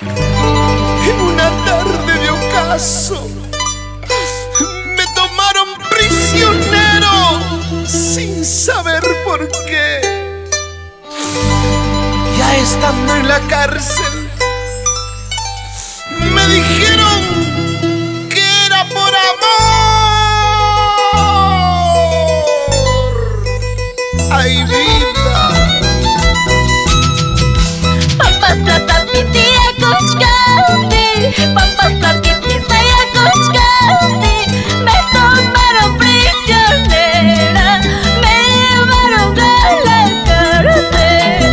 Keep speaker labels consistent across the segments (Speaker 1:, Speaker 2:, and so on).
Speaker 1: En una tarde de ocaso me tomaron prisionero sin saber por qué. Ya estando en la cárcel me dijeron que era por amor. ¡Ay, vida!
Speaker 2: Pampaslar tapi aku sekali, pampaslar tipis saya sekali. Me tomaron prisionera, me llevaron a la cárcel.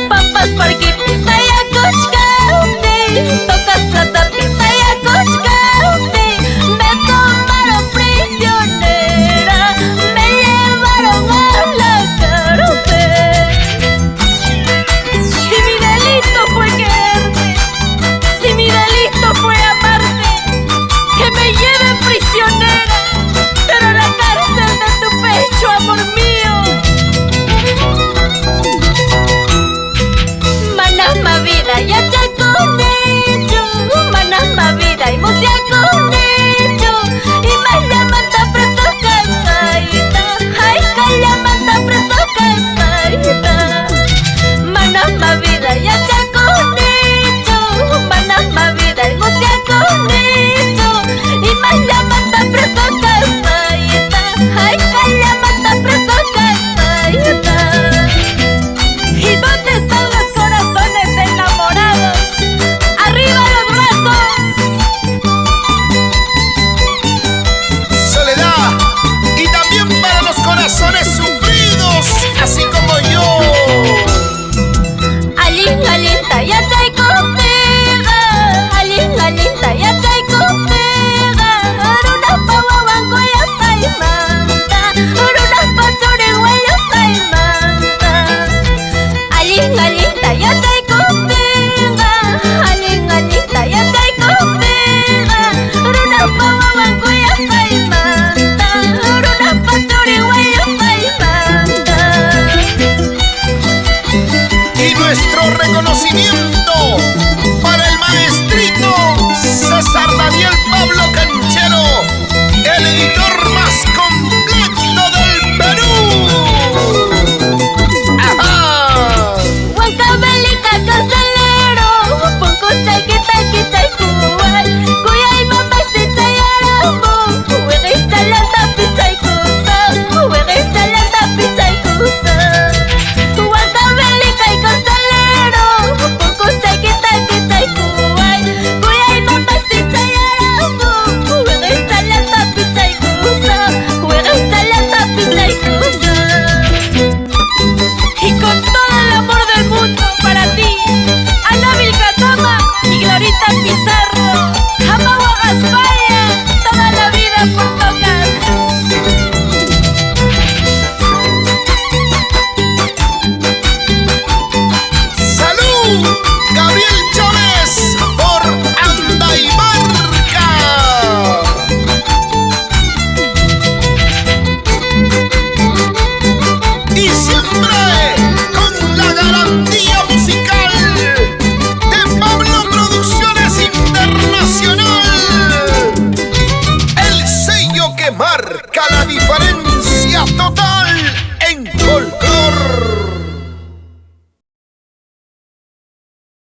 Speaker 2: Pampaslar tipis saya sekali, tokaslar tapi saya sekali. Me tomaron prisionera, me llevaron a la cárcel. Si mi delito fue quererte, si mi delito fue amarte, que me lleven prisionera, pero a la cárcel de tu pecho, amor mío. Manas ma vida ya te con ello, manas ma vida y musia con ello, y más la manda preso casaita, ay que la manda preso casaita. Manas ma vida ya te con ello, manas ma vida y musia con ello, y más la manda preso casaita, ay que la manda preso casaita. ¿Y dónde están los corazones enamorados? ¡Arriba los brazos!
Speaker 1: Soledad, y también para los corazones sufridos, así como yo.
Speaker 2: Alin, alinta, ya te contigo. Alin, alinta, ya te contigo. Urunas pawawango ya estoy manta. Urunas paturigua ya estoy manta. Alin, alinta, ya te contigo. Alin, alinta, ya te contigo. Urunas pawawango ya estoy manta. Urunas paturigua ya estoy manta.
Speaker 1: Y nuestro reconocimiento